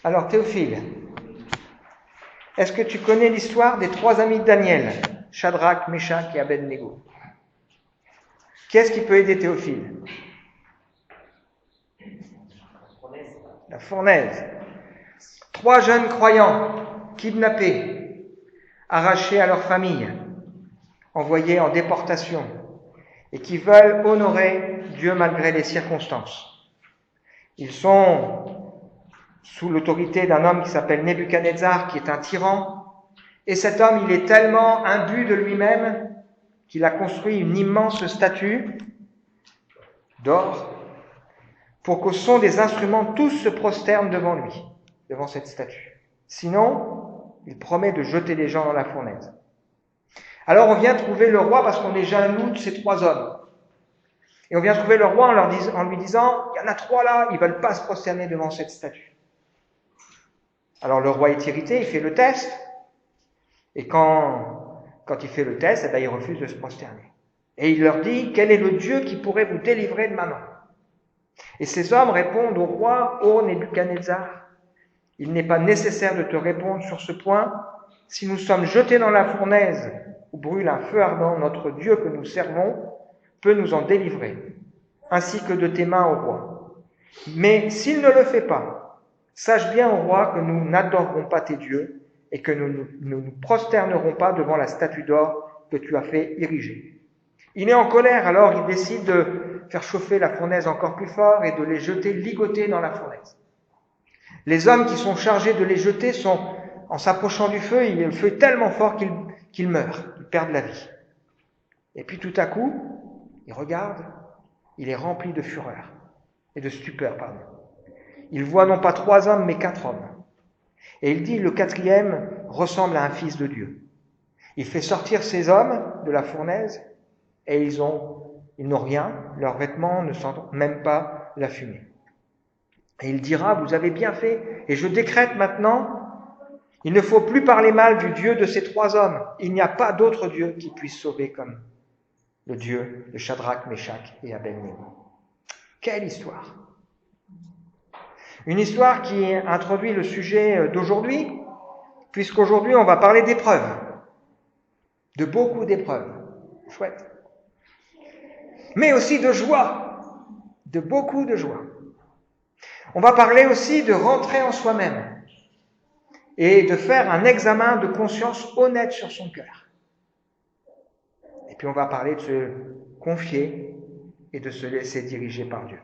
Alors Théophile, est-ce que tu connais l'histoire des 3 amis de Daniel, Shadrach, Meshach et Abednego? Qu'est-ce qui peut aider Théophile? La fournaise. 3 jeunes croyants, kidnappés, arrachés à leur famille, envoyés en déportation, et qui veulent honorer Dieu malgré les circonstances. Ils sont sous l'autorité d'un homme qui s'appelle Nebuchadnezzar, qui est un tyran, et cet homme, il est tellement imbu de lui-même qu'il a construit une immense statue d'or pour qu'au son des instruments, tous se prosternent devant lui, devant cette statue. Sinon, il promet de jeter les gens dans la fournaise. Alors on vient trouver le roi parce qu'on est jaloux de ces 3 hommes. Et on vient trouver le roi en lui disant, il y en a 3 là, ils ne veulent pas se prosterner devant cette statue. Alors le roi est irrité, il fait le test, et quand il fait le test, il refuse de se prosterner. Et il leur dit, quel est le Dieu qui pourrait vous délivrer de ma main? Et ces hommes répondent au roi, ô Nebuchadnezzar, il n'est pas nécessaire de te répondre sur ce point. Si nous sommes jetés dans la fournaise où brûle un feu ardent, notre Dieu que nous servons peut nous en délivrer, ainsi que de tes mains, ô roi. Mais s'il ne le fait pas, sache bien, ô roi, que nous n'adorerons pas tes dieux et que nous ne nous prosternerons pas devant la statue d'or que tu as fait ériger. Il est en colère, alors il décide de faire chauffer la fournaise encore plus fort et de les jeter ligotés dans la fournaise. Les hommes qui sont chargés de les jeter sont, en s'approchant du feu, le feu est tellement fort qu'ils meurent, ils perdent la vie. Et puis tout à coup, il regarde, il est rempli de fureur et de stupeur, pardon. Il voit non pas 3 hommes, mais 4 hommes. Et il dit, le 4e ressemble à un fils de Dieu. Il fait sortir ces hommes de la fournaise et ils n'ont rien, leurs vêtements ne sentent même pas la fumée. Et il dira, vous avez bien fait, et je décrète maintenant, il ne faut plus parler mal du Dieu de ces 3 hommes. Il n'y a pas d'autre Dieu qui puisse sauver comme le Dieu de Shadrach, Meshach et Abednego. Quelle histoire! Une histoire qui introduit le sujet d'aujourd'hui, puisqu'aujourd'hui on va parler d'épreuves, de beaucoup d'épreuves. Chouette. Mais aussi de joie, de beaucoup de joie. On va parler aussi de rentrer en soi-même et de faire un examen de conscience honnête sur son cœur. Et puis on va parler de se confier et de se laisser diriger par Dieu.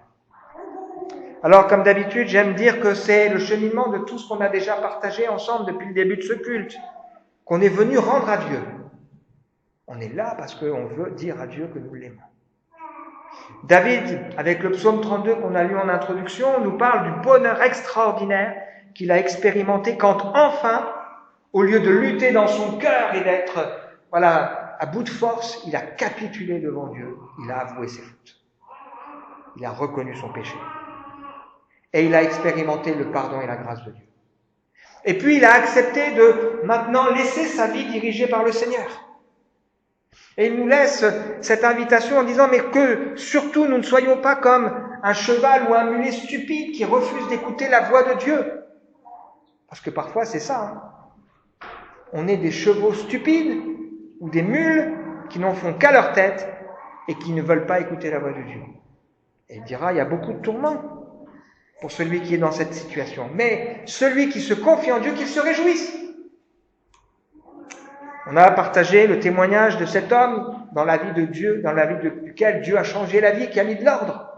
Alors comme d'habitude, j'aime dire que c'est le cheminement de tout ce qu'on a déjà partagé ensemble depuis le début de ce culte, qu'on est venu rendre à Dieu. On est là parce qu'on veut dire à Dieu que nous l'aimons. David, avec le psaume 32 qu'on a lu en introduction, nous parle du bonheur extraordinaire qu'il a expérimenté quand enfin, au lieu de lutter dans son cœur et d'être à bout de force, il a capitulé devant Dieu, il a avoué ses fautes. Il a reconnu son péché. Et il a expérimenté le pardon et la grâce de Dieu. Et puis il a accepté de maintenant laisser sa vie dirigée par le Seigneur. Et il nous laisse cette invitation en disant, mais que surtout nous ne soyons pas comme un cheval ou un mulet stupide qui refuse d'écouter la voix de Dieu. Parce que parfois c'est ça. On est des chevaux stupides ou des mules qui n'en font qu'à leur tête et qui ne veulent pas écouter la voix de Dieu. Et il dira, il y a beaucoup de tourments pour celui qui est dans cette situation. Mais celui qui se confie en Dieu, qu'il se réjouisse. On a partagé le témoignage de cet homme dans la vie de Dieu, dans la vie duquel Dieu a changé la vie, qui a mis de l'ordre.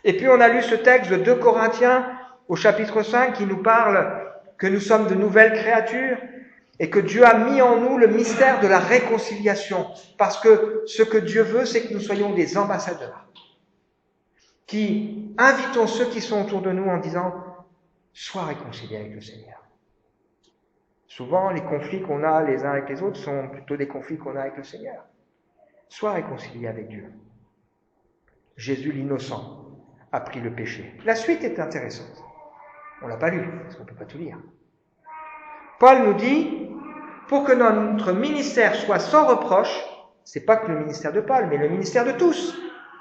Et puis on a lu ce texte de 2 Corinthiens au chapitre 5 qui nous parle que nous sommes de nouvelles créatures et que Dieu a mis en nous le mystère de la réconciliation. Parce que ce que Dieu veut, c'est que nous soyons des ambassadeurs qui invitons ceux qui sont autour de nous en disant « Sois réconcilié avec le Seigneur ». Souvent, les conflits qu'on a les uns avec les autres sont plutôt des conflits qu'on a avec le Seigneur. Sois réconcilié avec Dieu. Jésus l'innocent a pris le péché. La suite est intéressante. On ne l'a pas lu, parce qu'on ne peut pas tout lire. Paul nous dit, pour que notre ministère soit sans reproche, c'est pas que le ministère de Paul, mais le ministère de tous,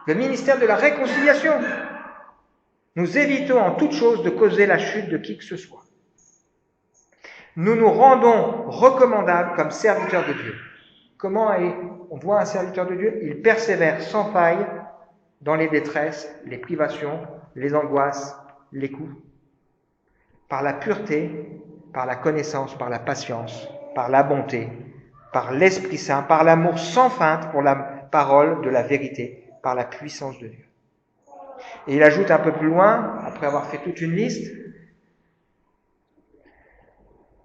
le ministère de la réconciliation. Nous évitons en toute chose de causer la chute de qui que ce soit. Nous nous rendons recommandables comme serviteurs de Dieu. Comment on voit un serviteur de Dieu? Il persévère sans faille dans les détresses, les privations, les angoisses, les coups, par la pureté, par la connaissance, par la patience, par la bonté, par l'Esprit Saint, par l'amour sans feinte pour la parole de la vérité, par la puissance de Dieu. Et il ajoute un peu plus loin, après avoir fait toute une liste,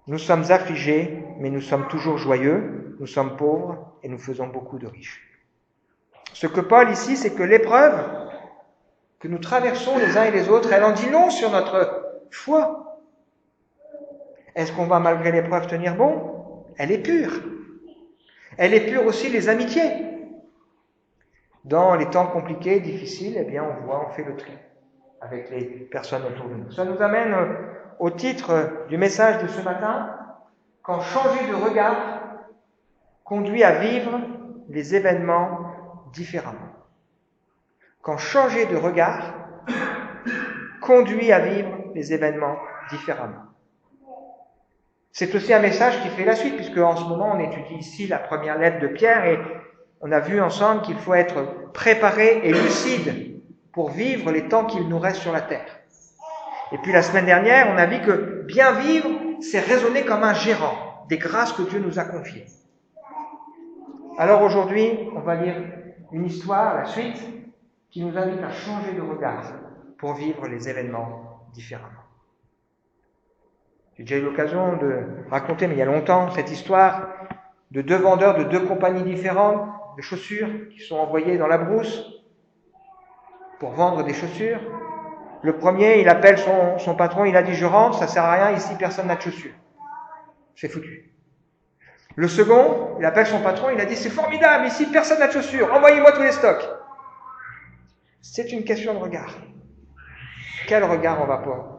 nous sommes affligés, mais nous sommes toujours joyeux, nous sommes pauvres et nous faisons beaucoup de riches. Ce que Paul ici, c'est que l'épreuve que nous traversons les uns et les autres, elle en dit long sur notre foi. Est-ce qu'on va malgré l'épreuve tenir bon? Elle est pure. Elle est pure aussi les amitiés. Dans les temps compliqués, difficiles, on fait le tri avec les personnes autour de nous. Ça nous amène au titre du message de ce matin, quand changer de regard conduit à vivre les événements différemment. Quand changer de regard conduit à vivre les événements différemment. C'est aussi un message qui fait la suite, puisque en ce moment on étudie ici la première lettre de Pierre et on a vu ensemble qu'il faut être préparé et lucide pour vivre les temps qu'il nous reste sur la terre. Et puis la semaine dernière, on a vu que bien vivre, c'est raisonner comme un gérant des grâces que Dieu nous a confiées. Alors aujourd'hui, on va lire une histoire, la suite, qui nous invite à changer de regard pour vivre les événements différemment. J'ai déjà eu l'occasion de raconter, mais il y a longtemps, cette histoire de deux vendeurs de deux compagnies différentes de chaussures qui sont envoyés dans la brousse pour vendre des chaussures. Le premier, il appelle son patron, il a dit « Je rentre, ça sert à rien, ici personne n'a de chaussures. C'est foutu. » Le second, il appelle son patron, il a dit « C'est formidable, ici personne n'a de chaussures, envoyez-moi tous les stocks. » C'est une question de regard. Quel regard on va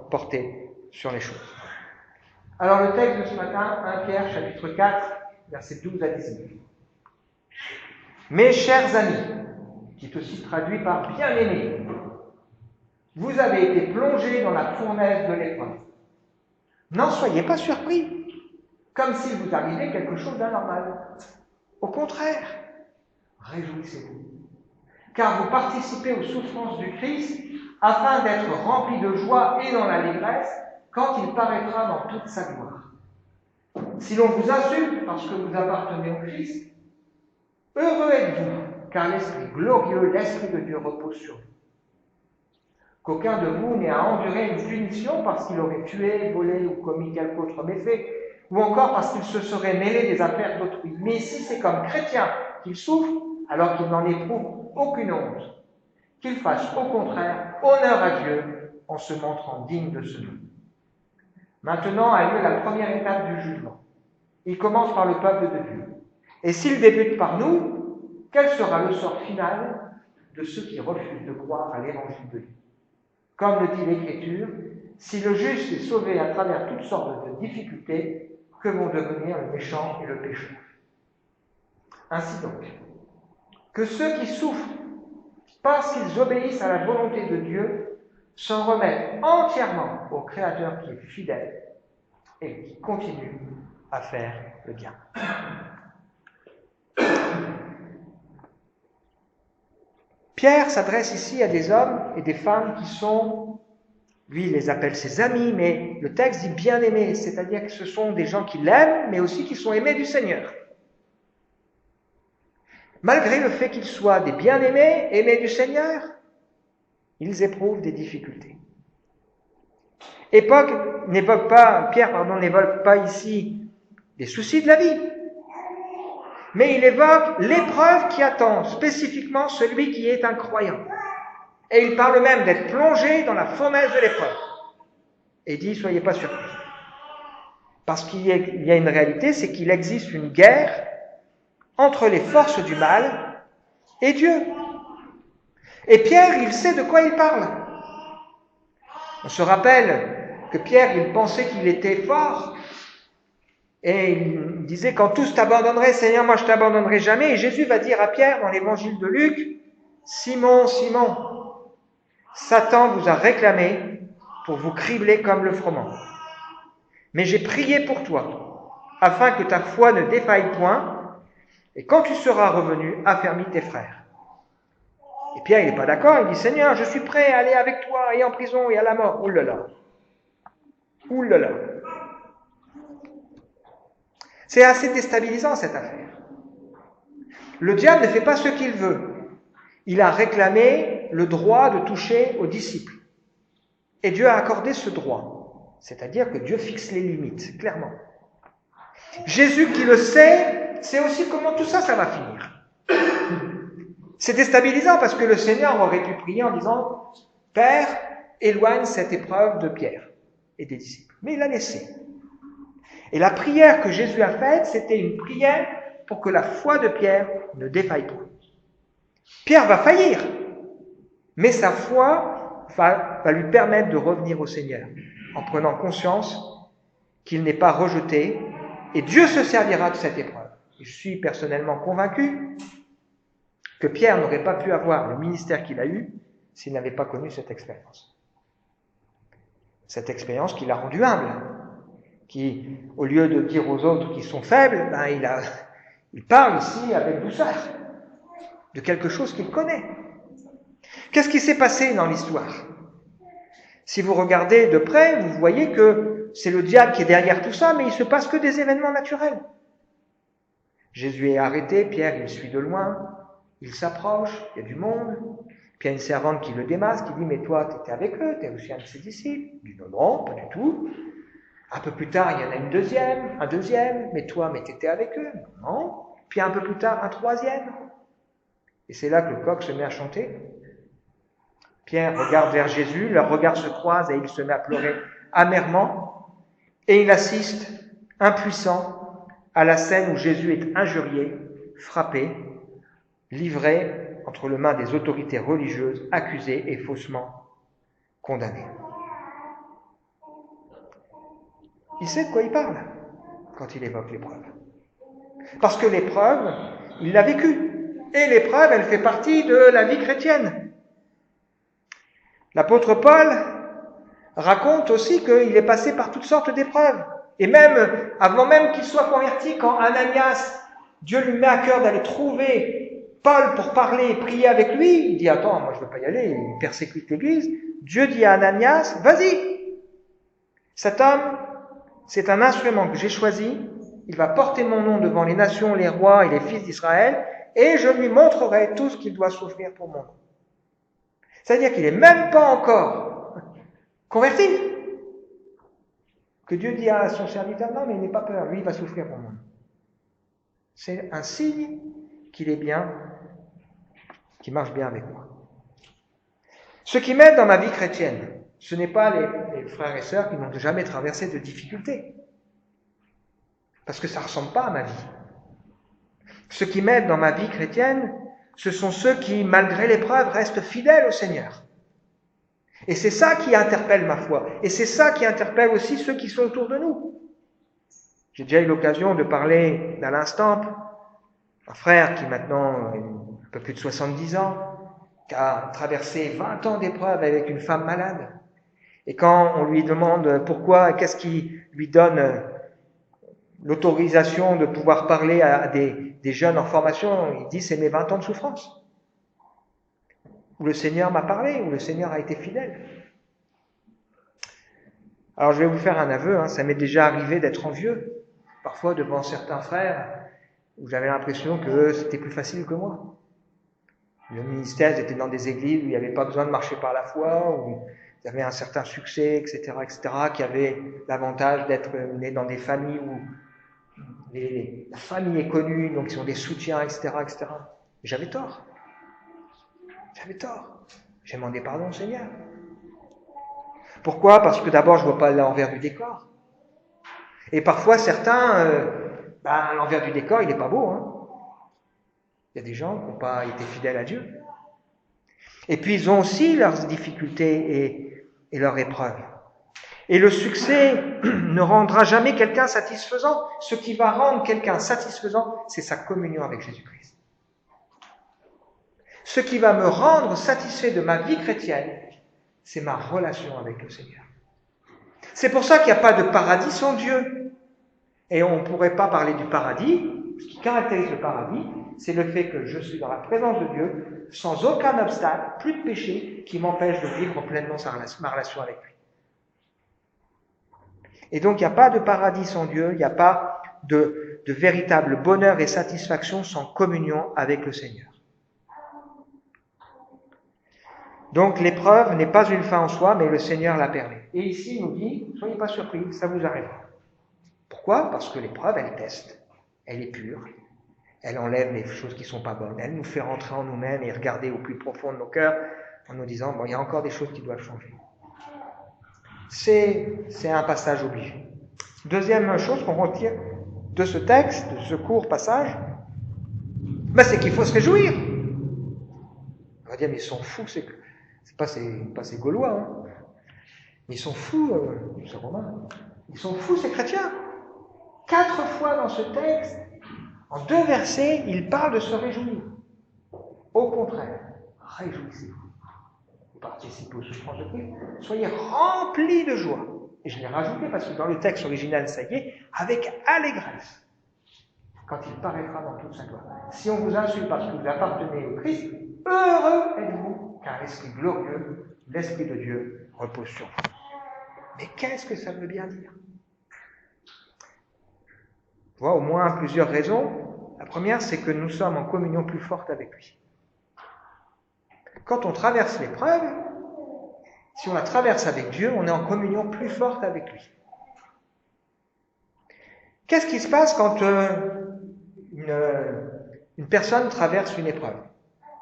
porter sur les choses? Alors le texte de ce matin, 1 Pierre, chapitre 4, versets 12 à 19. Mes chers amis, qui est aussi traduit par bien-aimés, vous avez été plongés dans la fournaise de l'épreuve. N'en soyez pas surpris, comme s'il vous arrivait quelque chose d'anormal. Au contraire, réjouissez-vous, car vous participez aux souffrances du Christ, afin d'être remplis de joie et dans l'allégresse, quand il paraîtra dans toute sa gloire. Si l'on vous insulte parce que vous appartenez au Christ, heureux êtes-vous, car l'Esprit glorieux, l'Esprit de Dieu repose sur vous. Qu'aucun de vous n'ait à endurer une punition parce qu'il aurait tué, volé ou commis quelque autre méfait, ou encore parce qu'il se serait mêlé des affaires d'autrui. Mais si c'est comme chrétien qu'il souffre, alors qu'il n'en éprouve aucune honte, qu'il fasse au contraire honneur à Dieu en se montrant digne de ce nom. Maintenant a lieu la première étape du jugement. Il commence par le peuple de Dieu. Et s'il débute par nous, quel sera le sort final de ceux qui refusent de croire à l'évangile de Dieu? Comme le dit l'Écriture, si le juste est sauvé à travers toutes sortes de difficultés, que vont devenir le méchant et le pécheur? Ainsi donc, que ceux qui souffrent parce qu'ils obéissent à la volonté de Dieu s'en remettent entièrement au Créateur qui est fidèle et qui continue à faire le bien. Pierre s'adresse ici à des hommes et des femmes qui sont, lui il les appelle ses amis, mais le texte dit bien-aimés, c'est-à-dire que ce sont des gens qui l'aiment, mais aussi qui sont aimés du Seigneur. Malgré le fait qu'ils soient des bien-aimés, aimés du Seigneur, ils éprouvent des difficultés. Pierre n'évoque pas ici des soucis de la vie, mais il évoque l'épreuve qui attend spécifiquement celui qui est un croyant. Et il parle même d'être plongé dans la fournaise de l'épreuve. Et il dit, soyez pas surpris. Parce qu'il y a une réalité, c'est qu'il existe une guerre entre les forces du mal et Dieu. Et Pierre, il sait de quoi il parle. On se rappelle que Pierre, il pensait qu'il était fort. Et il disait, quand tous t'abandonneraient, Seigneur, moi je t'abandonnerai jamais. Et Jésus va dire à Pierre dans l'évangile de Luc, Simon, Simon, Satan vous a réclamé pour vous cribler comme le froment. Mais j'ai prié pour toi, afin que ta foi ne défaille point, et quand tu seras revenu, affermis tes frères. » Et Pierre, il n'est pas d'accord, il dit « Seigneur, je suis prêt à aller avec toi, et en prison, et à la mort. » Ouh là là. Ouh là là. C'est assez déstabilisant, cette affaire. Le diable ne fait pas ce qu'il veut. Il a réclamé le droit de toucher aux disciples. Et Dieu a accordé ce droit. C'est-à-dire que Dieu fixe les limites, clairement. Jésus, qui le sait aussi comment tout ça va finir. C'est déstabilisant parce que le Seigneur aurait pu prier en disant « Père, éloigne cette épreuve de Pierre et des disciples. » Mais il l'a laissé. Et la prière que Jésus a faite, c'était une prière pour que la foi de Pierre ne défaille pas. Pierre va faillir, mais sa foi va lui permettre de revenir au Seigneur en prenant conscience qu'il n'est pas rejeté et Dieu se servira de cette épreuve. Et je suis personnellement convaincu que Pierre n'aurait pas pu avoir le ministère qu'il a eu s'il n'avait pas connu cette expérience. Cette expérience qui l'a rendu humble, qui, au lieu de dire aux autres qui sont faibles, il parle ici avec douceur de quelque chose qu'il connaît. Qu'est-ce qui s'est passé dans l'histoire ? Si vous regardez de près, vous voyez que c'est le diable qui est derrière tout ça, mais il ne se passe que des événements naturels. Jésus est arrêté, Pierre il suit de loin, il s'approche, il y a du monde, puis il y a une servante qui le démasque, qui dit « Mais toi, tu étais avec eux, tu es aussi un de ses disciples ?» Il dit « Non, pas du tout. » Un peu plus tard, il y en a un deuxième, « Mais toi, tu étais avec eux ?» Non. Puis un peu plus tard, un troisième. Et c'est là que le coq se met à chanter. Pierre regarde vers Jésus, leurs regards se croisent et il se met à pleurer amèrement. Et il assiste, impuissant, à la scène où Jésus est injurié, frappé, livré entre les mains des autorités religieuses, accusé et faussement condamné. Il sait de quoi il parle quand il évoque l'épreuve. Parce que l'épreuve, il l'a vécue. Et l'épreuve, elle fait partie de la vie chrétienne. L'apôtre Paul raconte aussi qu'il est passé par toutes sortes d'épreuves. Et même, avant même qu'il soit converti, quand Ananias, Dieu lui met à cœur d'aller trouver Paul pour parler et prier avec lui, il dit « Attends, moi je ne veux pas y aller, il persécute l'Église. » Dieu dit à Ananias « Vas-y, cet homme, c'est un instrument que j'ai choisi, il va porter mon nom devant les nations, les rois et les fils d'Israël, et je lui montrerai tout ce qu'il doit souffrir pour mon nom. » C'est-à-dire qu'il n'est même pas encore converti. Que Dieu dit à son serviteur, non, mais il n'est pas peur, lui il va souffrir pour mon nom. C'est un signe qu'il est bien, qu'il marche bien avec moi. Ce qui m'aide dans ma vie chrétienne, ce n'est pas les frères et sœurs qui n'ont jamais traversé de difficultés. Parce que ça ne ressemble pas à ma vie. Ce qui m'aide dans ma vie chrétienne, ce sont ceux qui, malgré l'épreuve, restent fidèles au Seigneur. Et c'est ça qui interpelle ma foi. Et c'est ça qui interpelle aussi ceux qui sont autour de nous. J'ai déjà eu l'occasion de parler d'Alain Stamp, un frère qui maintenant a un peu plus de 70 ans, qui a traversé 20 ans d'épreuve avec une femme malade. Et quand on lui demande pourquoi, qu'est-ce qui lui donne l'autorisation de pouvoir parler à des jeunes en formation, il dit c'est mes 20 ans de souffrance. Où le Seigneur m'a parlé, où le Seigneur a été fidèle. Alors je vais vous faire un aveu, ça m'est déjà arrivé d'être envieux, parfois devant certains frères, où j'avais l'impression que c'était plus facile que moi. Le ministère était dans des églises où il n'y avait pas besoin de marcher par la foi, où il y avait un certain succès, etc., qui avaient l'avantage d'être nés dans des familles où la famille est connue, donc ils ont des soutiens, etc., etc. J'avais tort. J'ai demandé pardon au Seigneur. Pourquoi ? Parce que d'abord, je ne vois pas l'envers du décor. Et parfois, certains, l'envers du décor, il n'est pas beau. Il y a des gens qui n'ont pas été fidèles à Dieu. Et puis, ils ont aussi leurs difficultés et leurs épreuves. Et le succès ne rendra jamais quelqu'un satisfaisant. Ce qui va rendre quelqu'un satisfaisant, c'est sa communion avec Jésus-Christ. Ce qui va me rendre satisfait de ma vie chrétienne, c'est ma relation avec le Seigneur. C'est pour ça qu'il n'y a pas de paradis sans Dieu. Et on ne pourrait pas parler du paradis. Ce qui caractérise le paradis, c'est le fait que je suis dans la présence de Dieu, sans aucun obstacle, plus de péché, qui m'empêche de vivre pleinement ma relation avec lui. Et donc, il n'y a pas de paradis sans Dieu, il n'y a pas de véritable bonheur et satisfaction sans communion avec le Seigneur. Donc, l'épreuve n'est pas une fin en soi, mais le Seigneur la permet. Et ici, il nous dit, soyez pas surpris, ça vous arrive. Pourquoi ? Parce que l'épreuve, elle teste, elle est pure, elle enlève les choses qui ne sont pas bonnes, elle nous fait rentrer en nous-mêmes et regarder au plus profond de nos cœurs en nous disant, bon, il y a encore des choses qui doivent changer. C'est un passage obligé. Deuxième chose qu'on retire de ce texte, de ce court passage, c'est qu'il faut se réjouir. On va dire, mais ils sont fous, c'est pas ces Gaulois, hein. Ils sont fous, ces Romains. Ils sont fous, ces chrétiens. 4 fois dans ce texte, en 2 versets, il parle de se réjouir. Au contraire, réjouissez-vous. Vous participez aux souffrances de Christ. Soyez remplis de joie. Et je l'ai rajouté parce que dans le texte original, ça y est, avec allégresse, quand il paraîtra dans toute sa gloire. Si on vous insulte parce que vous appartenez au Christ, heureux êtes-vous, car l'Esprit glorieux, l'Esprit de Dieu, repose sur vous. Mais qu'est-ce que ça veut bien dire ? On voit au moins plusieurs raisons. La première, c'est que nous sommes en communion plus forte avec lui. Quand on traverse l'épreuve, si on la traverse avec Dieu, on est en communion plus forte avec lui. Qu'est-ce qui se passe quand une personne traverse une épreuve,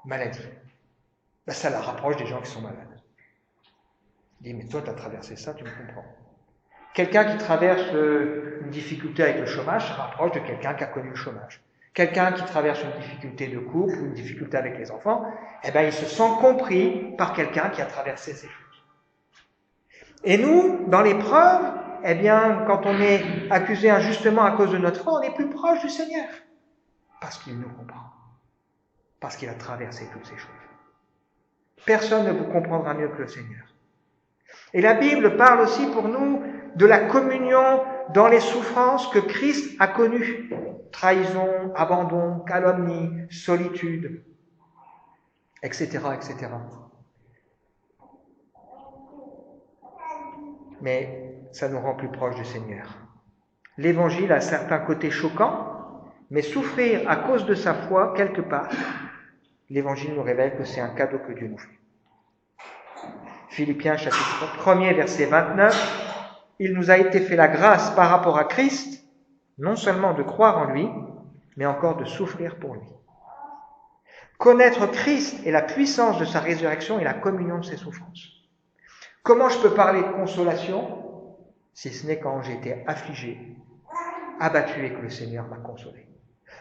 une maladie ? Ça la rapproche des gens qui sont malades. Il dit, mais toi, tu as traversé ça, tu me comprends. Quelqu'un qui traverse une difficulté avec le chômage, ça rapproche de quelqu'un qui a connu le chômage. Quelqu'un qui traverse une difficulté de couple, une difficulté avec les enfants, il se sent compris par quelqu'un qui a traversé ces choses. Et nous, dans l'épreuve, quand on est accusé injustement à cause de notre foi, on est plus proche du Seigneur. Parce qu'il nous comprend. Parce qu'il a traversé toutes ces choses. Personne ne vous comprendra mieux que le Seigneur. Et la Bible parle aussi pour nous de la communion dans les souffrances que Christ a connues. Trahison, abandon, calomnie, solitude, etc., etc. Mais ça nous rend plus proches du Seigneur. L'Évangile a certains côtés choquants, mais souffrir à cause de sa foi, quelque part, l'Évangile nous révèle que c'est un cadeau que Dieu nous fait. Philippiens chapitre 1er, verset 29, « Il nous a été fait la grâce par rapport à Christ, non seulement de croire en lui, mais encore de souffrir pour lui. » Connaître Christ et la puissance de sa résurrection et la communion de ses souffrances. Comment je peux parler de consolation si ce n'est quand j'ai été affligé, abattu et que le Seigneur m'a consolé?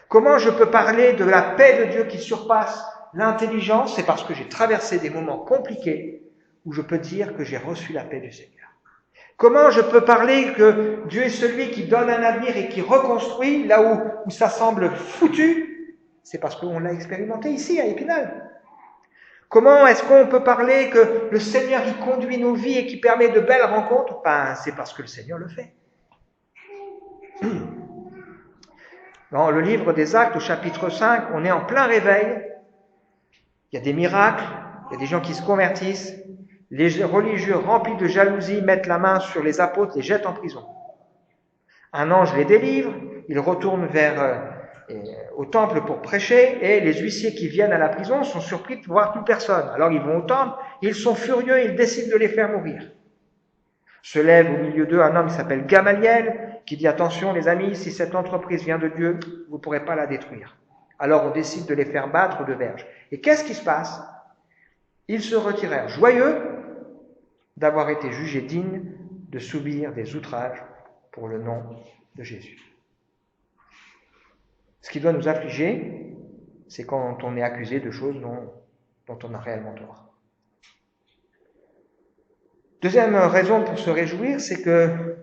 Comment je peux parler de la paix de Dieu qui surpasse l'intelligence? C'est parce que j'ai traversé des moments compliqués où je peux dire que j'ai reçu la paix du Seigneur. Comment je peux parler que Dieu est celui qui donne un avenir et qui reconstruit là où ça semble foutu? C'est parce qu'on l'a expérimenté ici à Épinal. Comment est-ce qu'on peut parler que le Seigneur y conduit nos vies et qui permet de belles rencontres? C'est parce que le Seigneur le fait. Dans le livre des Actes, au chapitre 5, on est en plein réveil. Il y a des miracles, il y a des gens qui se convertissent. Les religieux remplis de jalousie mettent la main sur les apôtres, les jettent en prison. Un ange les délivre, ils retournent au temple pour prêcher, et les huissiers qui viennent à la prison sont surpris de voir plus personne. Alors ils vont au temple, ils sont furieux, ils décident de les faire mourir. Se lève au milieu d'eux un homme qui s'appelle Gamaliel, qui dit « Attention les amis, si cette entreprise vient de Dieu, vous ne pourrez pas la détruire. » Alors on décide de les faire battre de verge. Et qu'est-ce qui se passe? Ils se retirèrent joyeux d'avoir été jugés dignes de subir des outrages pour le nom de Jésus. Ce qui doit nous affliger, c'est quand on est accusé de choses dont on a réellement tort. Deuxième raison pour se réjouir, c'est que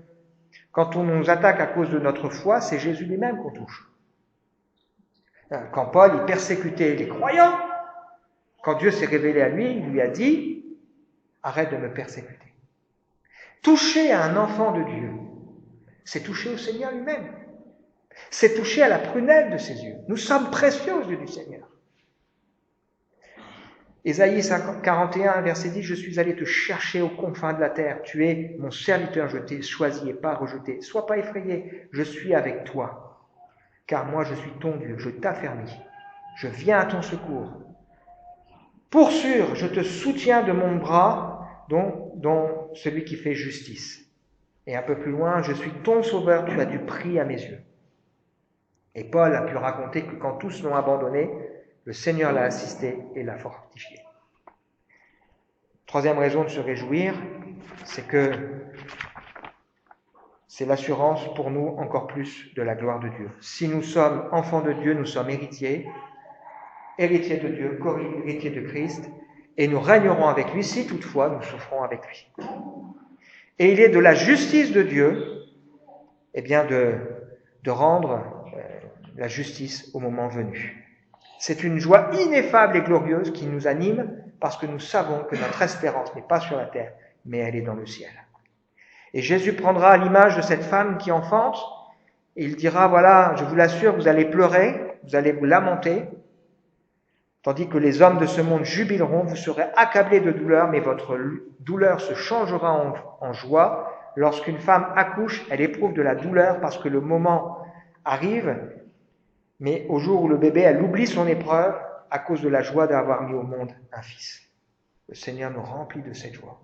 quand on nous attaque à cause de notre foi, c'est Jésus lui-même qu'on touche. Quand Paul il persécutait les croyants, quand Dieu s'est révélé à lui, il lui a dit arrête de me persécuter. Toucher à un enfant de Dieu, c'est toucher au Seigneur lui-même. C'est toucher à la prunelle de ses yeux. Nous sommes précieux aux yeux du Seigneur. Ésaïe 41, verset 10, « Je suis allé te chercher aux confins de la terre. Tu es mon serviteur, je t'ai choisi et pas rejeté. Sois pas effrayé, je suis avec toi. Car moi, je suis ton Dieu, je t'affermis. Je viens à ton secours. Pour sûr, je te soutiens de mon bras, dont celui qui fait justice. Et un peu plus loin, je suis ton sauveur, tu as du prix à mes yeux. » Et Paul a pu raconter que quand tous l'ont abandonné, le Seigneur l'a assisté et l'a fortifié. Troisième raison de se réjouir, c'est que c'est l'assurance pour nous encore plus de la gloire de Dieu. Si nous sommes enfants de Dieu, nous sommes héritiers de Dieu, co-héritiers de Christ, et nous régnerons avec lui si toutefois nous souffrons avec lui. Et il est de la justice de Dieu, de rendre la justice au moment venu. C'est une joie ineffable et glorieuse qui nous anime parce que nous savons que notre espérance n'est pas sur la terre, mais elle est dans le ciel. Et Jésus prendra l'image de cette femme qui enfante et il dira, voilà, je vous l'assure, vous allez pleurer, vous allez vous lamenter, tandis que les hommes de ce monde jubileront, vous serez accablés de douleur, mais votre douleur se changera en joie. Lorsqu'une femme accouche, elle éprouve de la douleur parce que le moment arrive, mais au jour où le bébé, elle oublie son épreuve à cause de la joie d'avoir mis au monde un fils. Le Seigneur nous remplit de cette joie,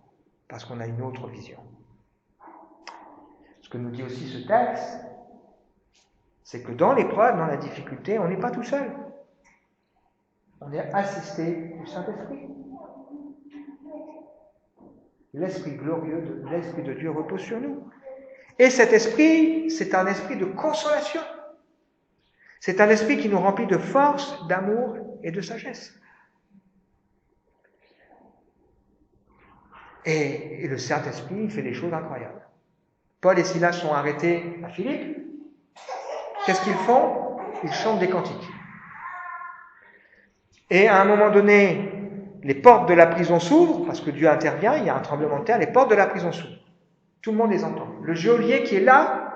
parce qu'on a une autre vision. Ce que nous dit aussi ce texte, c'est que dans l'épreuve, dans la difficulté, on n'est pas tout seul. On est assisté du Saint-Esprit. L'Esprit glorieux, l'Esprit de Dieu repose sur nous. Et cet esprit, c'est un esprit de consolation. C'est un esprit qui nous remplit de force, d'amour et de sagesse. Et le Saint-Esprit fait des choses incroyables. Paul et Silas sont arrêtés à Philippe. Qu'est-ce qu'ils font? Ils chantent des cantiques. Et à un moment donné, les portes de la prison s'ouvrent, parce que Dieu intervient, il y a un tremblement de terre, les portes de la prison s'ouvrent. Tout le monde les entend. Le geôlier qui est là,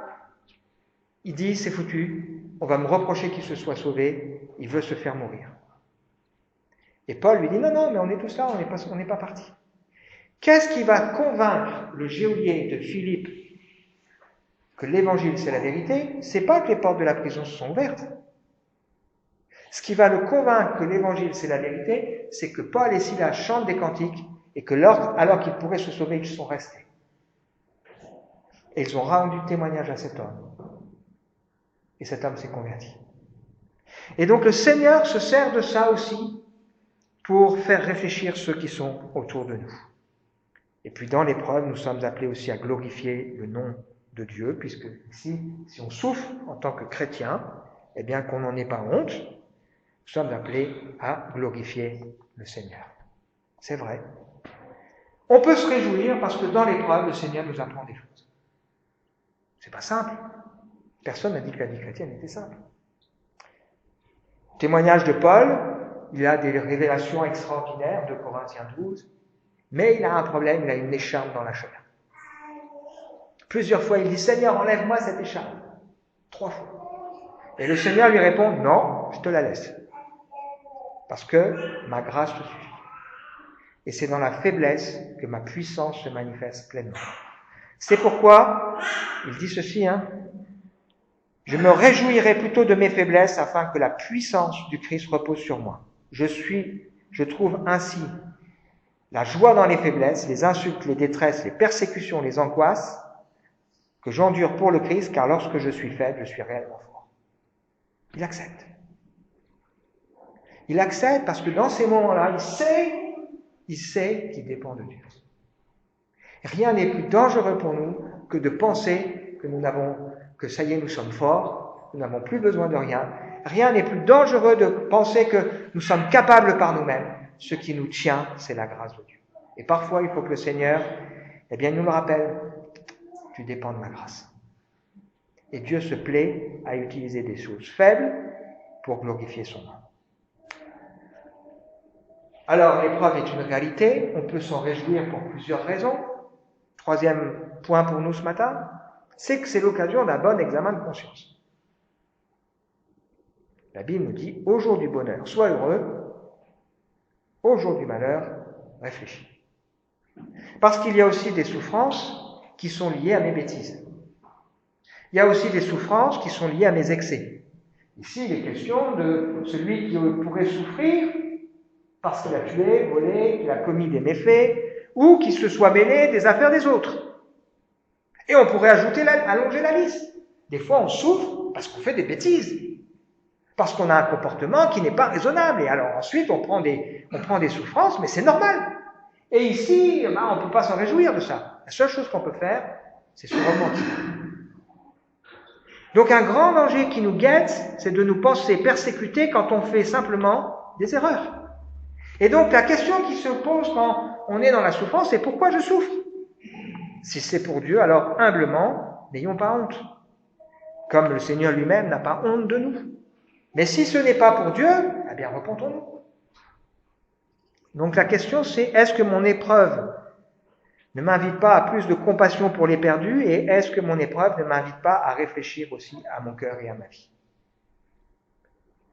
il dit, c'est foutu, on va me reprocher qu'il se soit sauvé, il veut se faire mourir. Et Paul lui dit, non, mais on est tous là, on n'est pas partis. Qu'est-ce qui va convaincre le geôlier de Philippe que l'évangile c'est la vérité? C'est pas que les portes de la prison se sont ouvertes. Ce qui va le convaincre que l'évangile c'est la vérité, c'est que Paul et Silas chantent des cantiques et que alors qu'ils pourraient se sauver, ils sont restés. Et ils ont rendu témoignage à cet homme. Et cet homme s'est converti. Et donc le Seigneur se sert de ça aussi pour faire réfléchir ceux qui sont autour de nous. Et puis dans l'épreuve, nous sommes appelés aussi à glorifier le nom de Dieu, puisque si on souffre en tant que chrétien, eh bien qu'on n'en ait pas honte, nous sommes appelés à glorifier le Seigneur. C'est vrai. On peut se réjouir parce que dans l'épreuve, le Seigneur nous apprend des choses. C'est pas simple. Personne n'a dit que la vie chrétienne était simple. Témoignage de Paul, il a des révélations extraordinaires de Corinthiens 12, mais il a un problème, il a une écharpe dans la chair. Plusieurs fois, il dit, Seigneur, enlève-moi cette écharpe. 3 fois. Et le Seigneur lui répond, non, je te la laisse. Parce que ma grâce te suffit. Et c'est dans la faiblesse que ma puissance se manifeste pleinement. C'est pourquoi, il dit ceci, je me réjouirai plutôt de mes faiblesses afin que la puissance du Christ repose sur moi. Je trouve ainsi la joie dans les faiblesses, les insultes, les détresses, les persécutions, les angoisses que j'endure pour le Christ, car lorsque je suis faible, je suis réellement fort. Il accepte. Il accepte parce que dans ces moments-là, il sait qu'il dépend de Dieu. Rien n'est plus dangereux pour nous que de penser que ça y est, nous sommes forts, nous n'avons plus besoin de rien. Rien n'est plus dangereux de penser que nous sommes capables par nous-mêmes. Ce qui nous tient, c'est la grâce de Dieu. Et parfois, il faut que le Seigneur, nous le rappelle, tu dépends de ma grâce. Et Dieu se plaît à utiliser des choses faibles pour glorifier son nom. Alors, l'épreuve est une réalité, on peut s'en réjouir pour plusieurs raisons. Troisième point pour nous ce matin, c'est que c'est l'occasion d'un bon examen de conscience. La Bible nous dit, au jour du bonheur, sois heureux, au jour du malheur, réfléchis. Parce qu'il y a aussi des souffrances qui sont liées à mes bêtises. Il y a aussi des souffrances qui sont liées à mes excès. Ici, il est question de celui qui pourrait souffrir parce qu'il a tué, volé, qu'il a commis des méfaits, ou qu'il se soit mêlé des affaires des autres. Et on pourrait allonger la liste. Des fois, on souffre parce qu'on fait des bêtises, parce qu'on a un comportement qui n'est pas raisonnable. Et alors ensuite, on prend des souffrances, mais c'est normal. Et ici, on ne peut pas s'en réjouir de ça. La seule chose qu'on peut faire, c'est se repentir. Donc un grand danger qui nous guette, c'est de nous penser persécutés quand on fait simplement des erreurs. Et donc la question qui se pose quand on est dans la souffrance, c'est pourquoi je souffre? Si c'est pour Dieu, alors humblement, n'ayons pas honte. Comme le Seigneur lui-même n'a pas honte de nous. Mais si ce n'est pas pour Dieu, eh bien repentons-nous. Donc la question c'est, est-ce que mon épreuve ne m'invite pas à plus de compassion pour les perdus, et est-ce que mon épreuve ne m'invite pas à réfléchir aussi à mon cœur et à ma vie?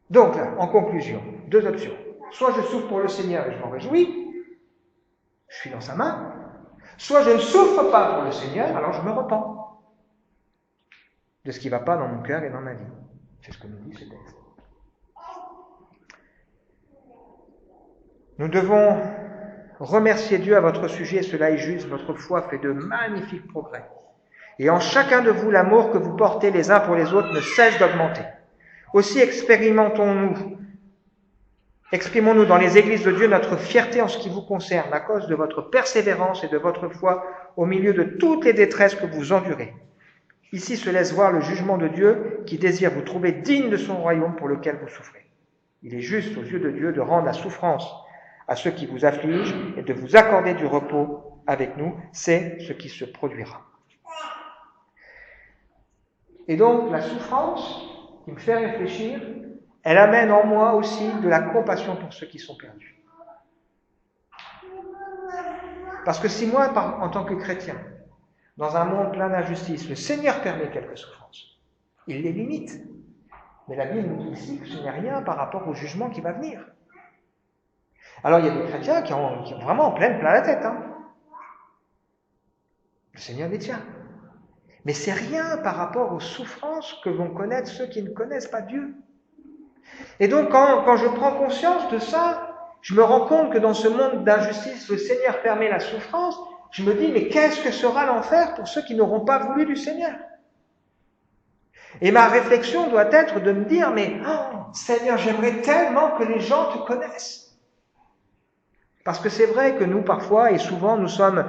Donc là, en conclusion, deux options. Soit je souffre pour le Seigneur et je m'en réjouis, je suis dans sa main. Soit je ne souffre pas pour le Seigneur, alors je me repens de ce qui ne va pas dans mon cœur et dans ma vie. C'est ce que nous dit ce texte. Nous devons remercier Dieu à votre sujet, cela est juste, votre foi fait de magnifiques progrès. Et en chacun de vous, l'amour que vous portez les uns pour les autres ne cesse d'augmenter. Aussi exprimons-nous dans les églises de Dieu notre fierté en ce qui vous concerne, à cause de votre persévérance et de votre foi au milieu de toutes les détresses que vous endurez. Ici se laisse voir le jugement de Dieu qui désire vous trouver digne de son royaume pour lequel vous souffrez. Il est juste aux yeux de Dieu de rendre la souffrance à ceux qui vous affligent et de vous accorder du repos avec nous. C'est ce qui se produira. Et donc la souffrance qui me fait réfléchir, elle amène en moi aussi de la compassion pour ceux qui sont perdus. Parce que si moi, en tant que chrétien, dans un monde plein d'injustice, le Seigneur permet quelques souffrances, il les limite. Mais la Bible nous dit ici que ce n'est rien par rapport au jugement qui va venir. Alors il y a des chrétiens qui ont vraiment plein la tête. Le Seigneur les tient. Mais c'est rien par rapport aux souffrances que vont connaître ceux qui ne connaissent pas Dieu. Et donc quand je prends conscience de ça, je me rends compte que dans ce monde d'injustice, le Seigneur permet la souffrance. Je me dis, mais qu'est-ce que sera l'enfer pour ceux qui n'auront pas voulu du Seigneur? Et ma réflexion doit être de me dire, mais Seigneur, j'aimerais tellement que les gens te connaissent. Parce que c'est vrai que nous, parfois, et souvent, nous sommes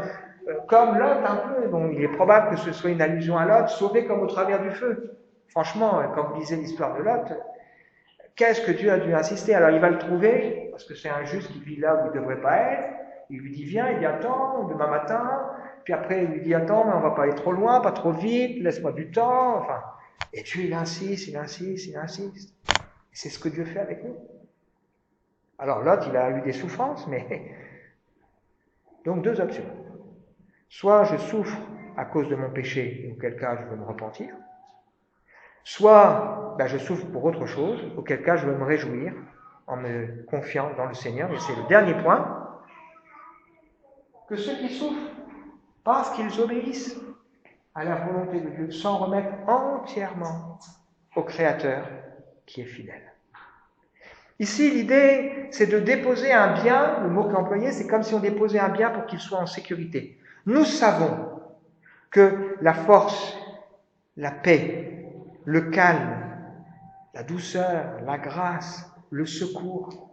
comme Lot un peu. Bon, il est probable que ce soit une allusion à Lot, sauvé comme au travers du feu. Franchement, quand vous lisez l'histoire de Lot, qu'est-ce que Dieu a dû insister? Alors il va le trouver, parce que c'est un juste qui vit là où il ne devrait pas être. Il lui dit, viens, il dit, attends, demain matin. Puis après, il lui dit, attends, mais on va pas aller trop loin, pas trop vite, laisse-moi du temps. Enfin, et Dieu, il insiste. Et c'est ce que Dieu fait avec nous. Alors Lot, il a eu des souffrances, mais... Donc deux options. Soit je souffre à cause de mon péché, auquel cas je veux me repentir. Soit je souffre pour autre chose, auquel cas je veux me réjouir en me confiant dans le Seigneur. Et c'est le dernier point. Que ceux qui souffrent, parce qu'ils obéissent à la volonté de Dieu, s'en remettent entièrement au Créateur qui est fidèle. Ici, l'idée, c'est de déposer un bien, le mot qui est employé, c'est comme si on déposait un bien pour qu'il soit en sécurité. Nous savons que la force, la paix, le calme, la douceur, la grâce, le secours,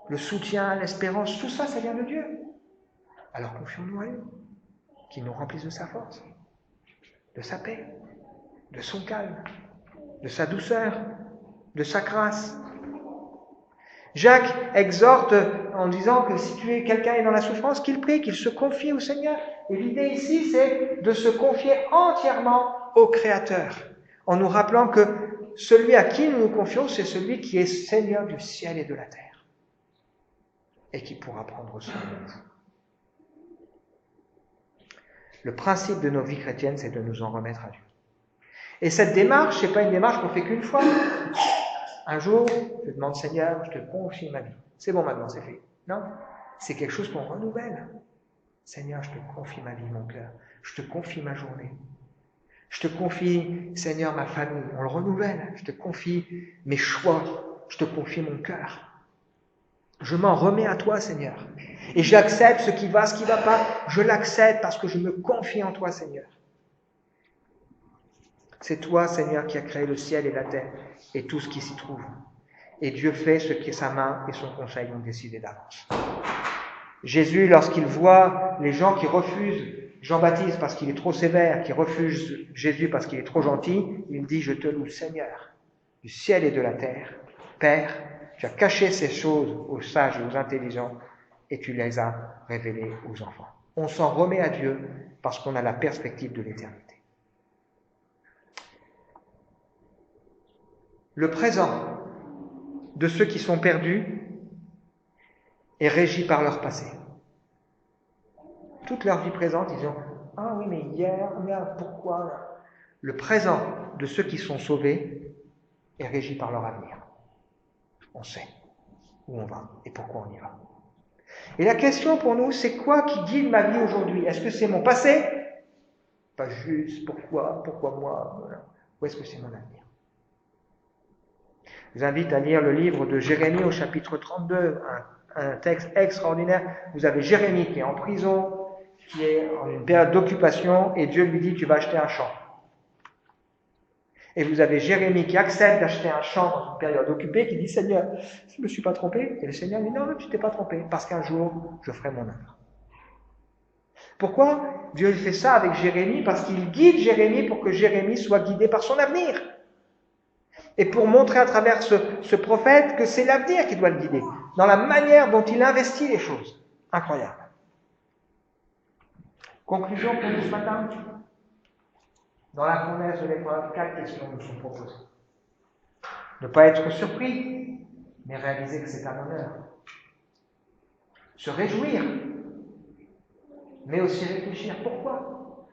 le soutien, l'espérance, tout ça, ça vient de Dieu. Alors confions-nous à lui, qui nous remplisse de sa force, de sa paix, de son calme, de sa douceur, de sa grâce. Jacques exhorte en disant que si quelqu'un est dans la souffrance, qu'il prie, qu'il se confie au Seigneur. Et l'idée ici, c'est de se confier entièrement au Créateur, en nous rappelant que celui à qui nous nous confions, c'est celui qui est Seigneur du ciel et de la terre. et qui pourra prendre soin de nous. Le principe de nos vies chrétiennes, c'est de nous en remettre à Dieu. Et cette démarche, c'est pas une démarche qu'on fait qu'une fois. Un jour, je demande, Seigneur, je te confie ma vie. C'est bon maintenant, c'est fait. Non, c'est quelque chose qu'on renouvelle. Seigneur, je te confie ma vie, mon cœur. Je te confie ma journée. Je te confie, Seigneur, ma famille. On le renouvelle. Je te confie mes choix. Je te confie mon cœur. Je m'en remets à toi, Seigneur. Et j'accepte ce qui va, ce qui ne va pas. Je l'accepte parce que je me confie en toi, Seigneur. C'est toi, Seigneur, qui as créé le ciel et la terre et tout ce qui s'y trouve. Et Dieu fait ce que sa main et son conseil ont décidé d'avance. Jésus, lorsqu'il voit les gens qui refusent Jean-Baptiste parce qu'il est trop sévère, qui refusent Jésus parce qu'il est trop gentil, il dit, je te loue, Seigneur, du ciel et de la terre. Père, tu as caché ces choses aux sages et aux intelligents et tu les as révélées aux enfants. On s'en remet à Dieu parce qu'on a la perspective de l'éternité. Le présent de ceux qui sont perdus est régi par leur passé. Toute leur vie présente, ils ont « Ah oui, mais hier, merde, pourquoi ?» Le présent de ceux qui sont sauvés est régi par leur avenir. On sait où on va et pourquoi on y va. Et la question pour nous, c'est quoi qui guide ma vie aujourd'hui? Est-ce que c'est mon passé? Pas juste, pourquoi moi? Voilà. Ou est-ce que c'est mon avenir? Je vous invite à lire le livre de Jérémie au chapitre 32, un texte extraordinaire. Vous avez Jérémie qui est en prison, qui est en une période d'occupation, et Dieu lui dit, tu vas acheter un champ. Et vous avez Jérémie qui accepte d'acheter un champ dans une période occupée, qui dit, Seigneur, je ne me suis pas trompé. Et le Seigneur dit, non, tu ne t'es pas trompé, parce qu'un jour, je ferai mon œuvre. Pourquoi Dieu fait ça avec Jérémie? Parce qu'il guide Jérémie pour que Jérémie soit guidé par son avenir. Et pour montrer à travers ce prophète que c'est l'avenir qui doit le guider, dans la manière dont il investit les choses. Incroyable. Conclusion pour nous ce matin. Dans la fournaise de l'épreuve, 4 questions nous sont proposées. Ne pas être surpris, mais réaliser que c'est un honneur. Se réjouir, mais aussi réfléchir pourquoi.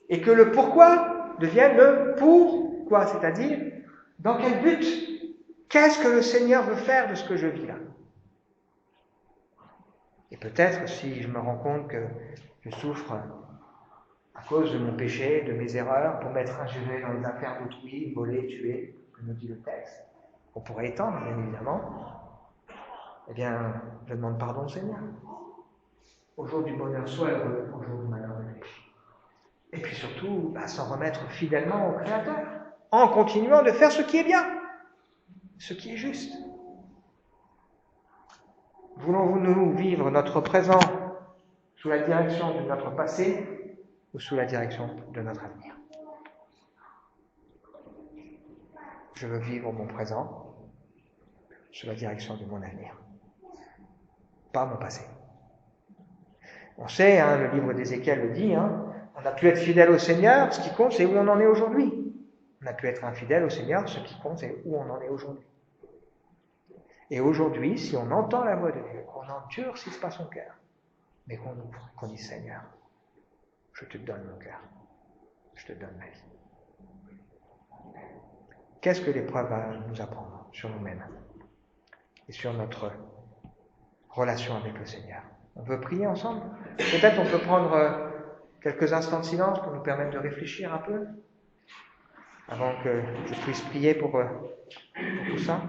Et que le pourquoi devienne le pourquoi, c'est-à-dire dans quel but? Qu'est-ce que le Seigneur veut faire de ce que je vis là? Et peut-être, si je me rends compte que je souffre à cause de mon péché, de mes erreurs, pour m'être ingéré dans les affaires d'autrui, voler, tuer, comme nous dit le texte, on pourrait étendre, bien évidemment, eh bien, je demande pardon au Seigneur. Au jour du bonheur, sois heureux, au jour du malheur, réfléchis. Et puis surtout, s'en remettre fidèlement au Créateur, en continuant de faire ce qui est bien, ce qui est juste. Voulons-nous vivre notre présent sous la direction de notre passé ou sous la direction de notre avenir? Je veux vivre mon présent sous la direction de mon avenir, pas mon passé. On sait, le livre d'Ézéchiel le dit, on a pu être fidèle au Seigneur, ce qui compte c'est où on en est aujourd'hui. On a pu être infidèle au Seigneur, ce qui compte c'est où on en est aujourd'hui. Et aujourd'hui, si on entend la voix de Dieu, qu'on n'endurcisse pas son cœur, mais qu'on ouvre, qu'on dise Seigneur, je te donne mon cœur, je te donne ma vie. Qu'est-ce que l'épreuve va nous apprendre sur nous-mêmes et sur notre relation avec le Seigneur? On veut prier ensemble? Peut-être on peut prendre quelques instants de silence pour nous permettre de réfléchir un peu avant que je puisse prier pour tout ça.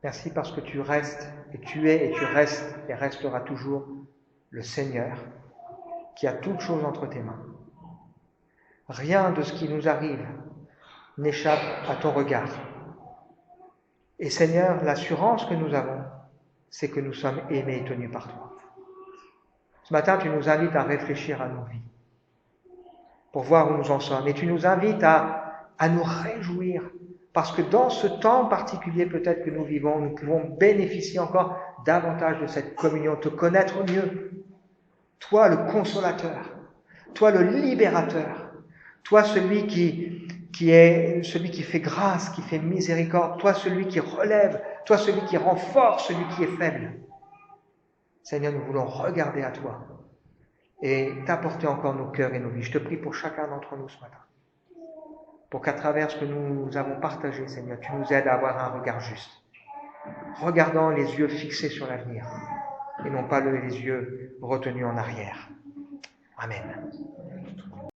Merci parce que tu restes, et tu es, et tu restes, et resteras toujours le Seigneur qui a toutes choses entre tes mains. Rien de ce qui nous arrive n'échappe à ton regard. Et Seigneur, l'assurance que nous avons, c'est que nous sommes aimés et tenus par toi. Ce matin, tu nous invites à réfléchir à nos vies, pour voir où nous en sommes. Et tu nous invites à nous réjouir, parce que dans ce temps particulier peut-être que nous vivons, nous pouvons bénéficier encore davantage de cette communion, te connaître mieux. Toi, le consolateur, toi, le libérateur, toi, celui qui est celui qui fait grâce, qui fait miséricorde, toi, celui qui relève, toi, celui qui renforce celui qui est faible. Seigneur, nous voulons regarder à toi et t'apporter encore nos cœurs et nos vies. Je te prie pour chacun d'entre nous ce matin, pour qu'à travers ce que nous avons partagé, Seigneur, tu nous aides à avoir un regard juste, regardant les yeux fixés sur l'avenir et non pas les yeux retenus en arrière. Amen.